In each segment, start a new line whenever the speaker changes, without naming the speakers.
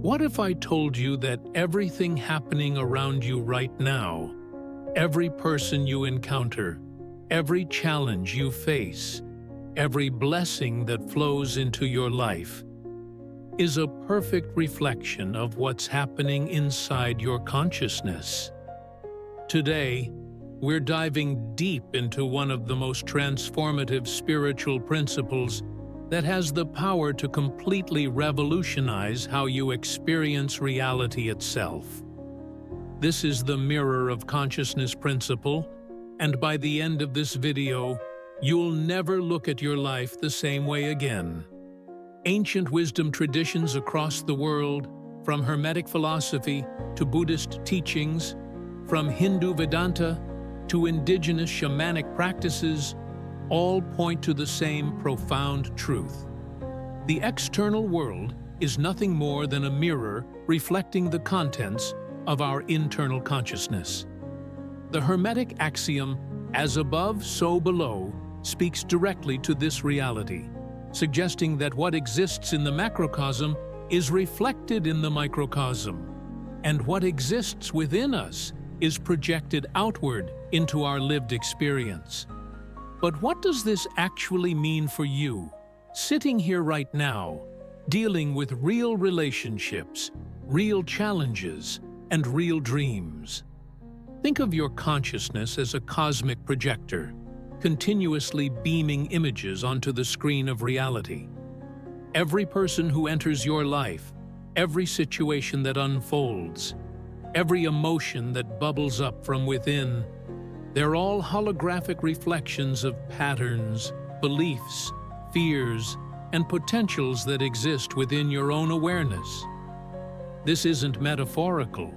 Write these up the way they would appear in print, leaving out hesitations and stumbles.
What if I told you that everything happening around you right now, every person you encounter, every challenge you face, every blessing that flows into your life, is a perfect reflection of what's happening inside your consciousness? Today, we're diving deep into one of the most transformative spiritual principles that has the power to completely revolutionize how you experience reality itself. This is the Mirror of Consciousness principle, and by the end of this video, you'll never look at your life the same way again. Ancient wisdom traditions across the world, from Hermetic philosophy to Buddhist teachings, from Hindu Vedanta to indigenous shamanic practices, all point to the same profound truth. The external world is nothing more than a mirror reflecting the contents of our internal consciousness. The Hermetic axiom, "as above, so below," speaks directly to this reality, suggesting that what exists in the macrocosm is reflected in the microcosm, and what exists within us is projected outward into our lived experience. But what does this actually mean for you, sitting here right now, dealing with real relationships, real challenges, and real dreams? Think of your consciousness as a cosmic projector, continuously beaming images onto the screen of reality. Every person who enters your life, every situation that unfolds, every emotion that bubbles up from within, they're all holographic reflections of patterns, beliefs, fears, and potentials that exist within your own awareness. This isn't metaphorical.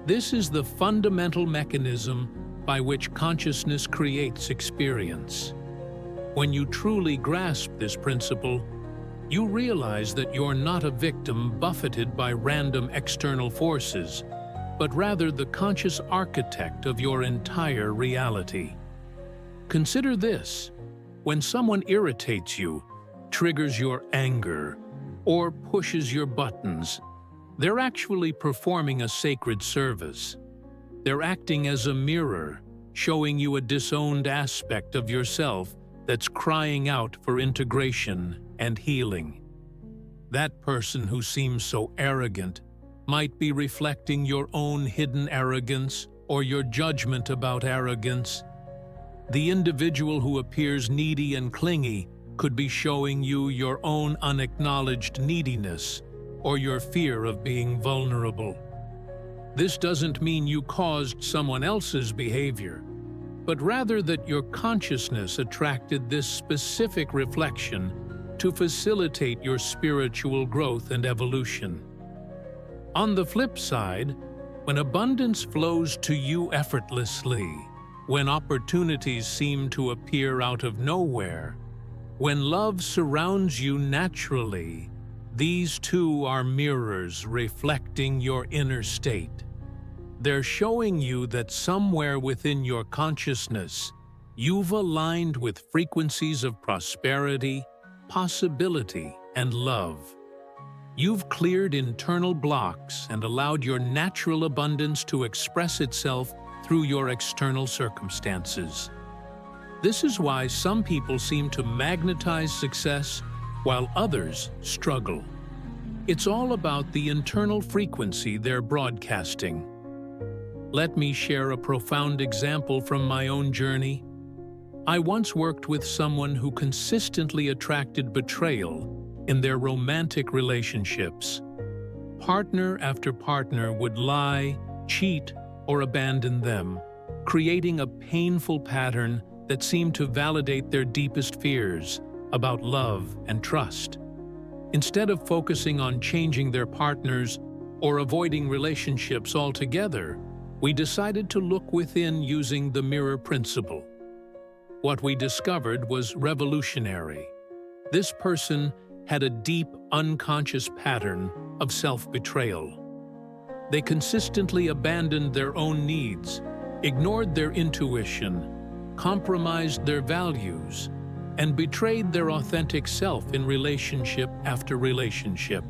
This is the fundamental mechanism by which consciousness creates experience. When you truly grasp this principle, you realize that you're not a victim buffeted by random external forces, but rather the conscious architect of your entire reality. Consider this: when someone irritates you, triggers your anger, or pushes your buttons, they're actually performing a sacred service. They're acting as a mirror, showing you a disowned aspect of yourself that's crying out for integration and healing. That person who seems so arrogant might be reflecting your own hidden arrogance or your judgment about arrogance. The individual who appears needy and clingy could be showing you your own unacknowledged neediness or your fear of being vulnerable. This doesn't mean you caused someone else's behavior, but rather that your consciousness attracted this specific reflection to facilitate your spiritual growth and evolution. On the flip side, when abundance flows to you effortlessly, when opportunities seem to appear out of nowhere, when love surrounds you naturally, these too are mirrors reflecting your inner state. They're showing you that somewhere within your consciousness, you've aligned with frequencies of prosperity, possibility, and love. You've cleared internal blocks and allowed your natural abundance to express itself through your external circumstances. This is why some people seem to magnetize success while others struggle. It's all about the internal frequency they're broadcasting. Let me share a profound example from my own journey. I once worked with someone who consistently attracted betrayal in their romantic relationships. Partner after partner would lie, cheat, or abandon them, creating a painful pattern that seemed to validate their deepest fears about love and trust. Instead of focusing on changing their partners or avoiding relationships altogether, we decided to look within using the mirror principle. What we discovered was revolutionary. This person had a deep, unconscious pattern of self-betrayal. They consistently abandoned their own needs, ignored their intuition, compromised their values, and betrayed their authentic self in relationship after relationship.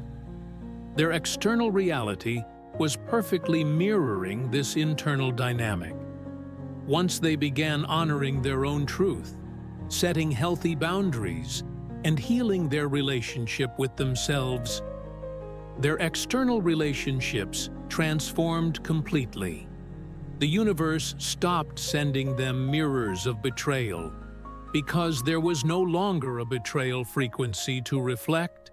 Their external reality was perfectly mirroring this internal dynamic. Once they began honoring their own truth, setting healthy boundaries, and healing their relationship with themselves, their external relationships transformed completely. The universe stopped sending them mirrors of betrayal because there was no longer a betrayal frequency to reflect.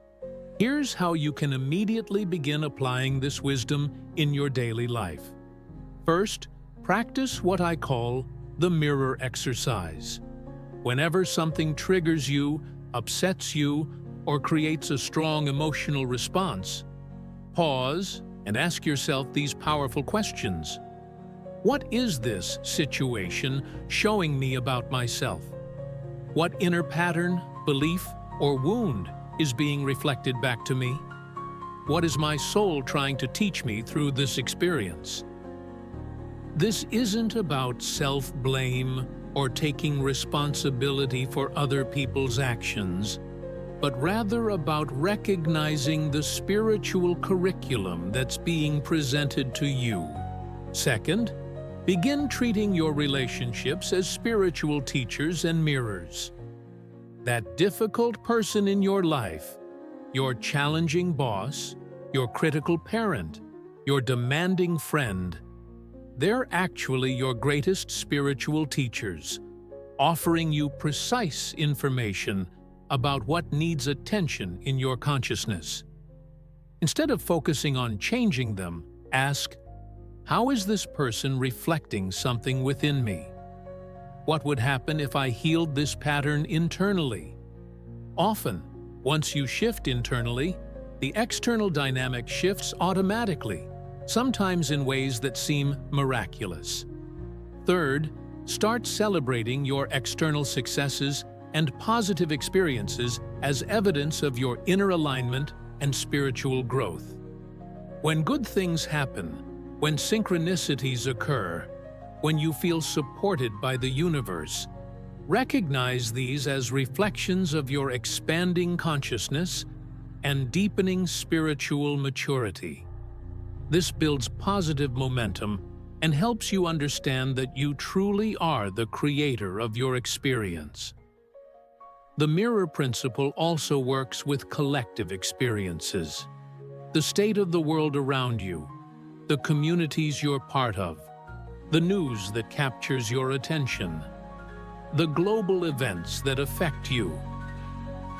Here's how you can immediately begin applying this wisdom in your daily life. First, practice what I call the mirror exercise. Whenever something triggers you, upsets you, or creates a strong emotional response, pause and ask yourself these powerful questions. What is this situation showing me about myself? What inner pattern, belief, or wound is being reflected back to me? What is my soul trying to teach me through this experience? This isn't about self-blame or taking responsibility for other people's actions, but rather about recognizing the spiritual curriculum that's being presented to you. Second, begin treating your relationships as spiritual teachers and mirrors. That difficult person in your life, your challenging boss, your critical parent, your demanding friend, they're actually your greatest spiritual teachers, offering you precise information about what needs attention in your consciousness. Instead of focusing on changing them, ask, how is this person reflecting something within me? What would happen if I healed this pattern internally? Often, once you shift internally, the external dynamic shifts automatically, sometimes in ways that seem miraculous. Third, start celebrating your external successes and positive experiences as evidence of your inner alignment and spiritual growth. When good things happen, when synchronicities occur, when you feel supported by the universe, recognize these as reflections of your expanding consciousness and deepening spiritual maturity. This builds positive momentum and helps you understand that you truly are the creator of your experience. The mirror principle also works with collective experiences. The state of the world around you, the communities you're part of, the news that captures your attention, the global events that affect you.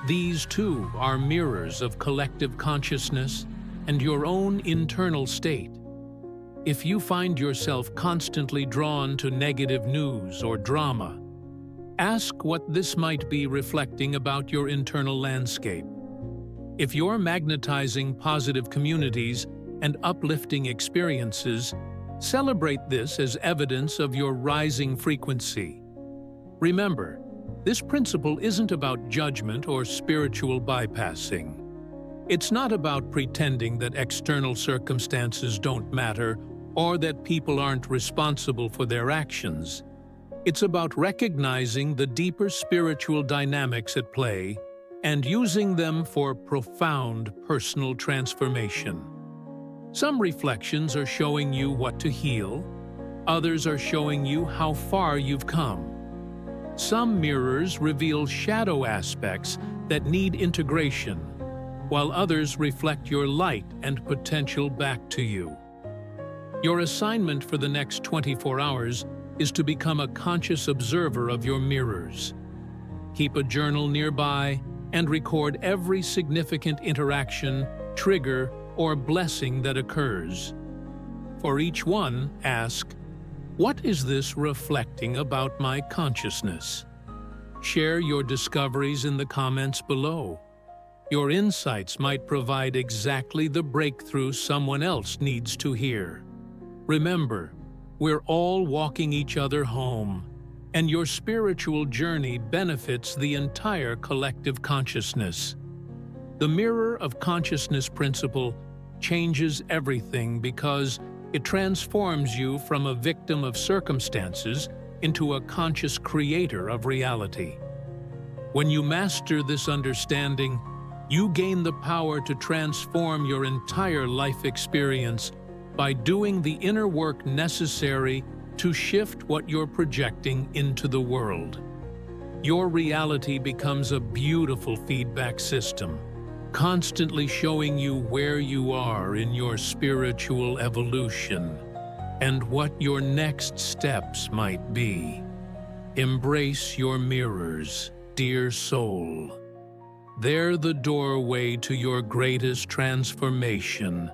These too are mirrors of collective consciousness and your own internal state. If you find yourself constantly drawn to negative news or drama, ask what this might be reflecting about your internal landscape. If you're magnetizing positive communities and uplifting experiences, celebrate this as evidence of your rising frequency. Remember, this principle isn't about judgment or spiritual bypassing. It's not about pretending that external circumstances don't matter or that people aren't responsible for their actions. It's about recognizing the deeper spiritual dynamics at play and using them for profound personal transformation. Some reflections are showing you what to heal, others are showing you how far you've come. Some mirrors reveal shadow aspects that need integration, while others reflect your light and potential back to you. Your assignment for the next 24 hours is to become a conscious observer of your mirrors. Keep a journal nearby and record every significant interaction, trigger, or blessing that occurs. For each one, ask, what is this reflecting about my consciousness? Share your discoveries in the comments below. Your insights might provide exactly the breakthrough someone else needs to hear. Remember, we're all walking each other home, and your spiritual journey benefits the entire collective consciousness. The mirror of consciousness principle changes everything because it transforms you from a victim of circumstances into a conscious creator of reality. When you master this understanding, You gain the power to transform your entire life experience by doing the inner work necessary to shift what you're projecting into the world. Your reality becomes a beautiful feedback system, constantly showing you where you are in your spiritual evolution and what your next steps might be. Embrace your mirrors, dear soul. They're the doorway to your greatest transformation.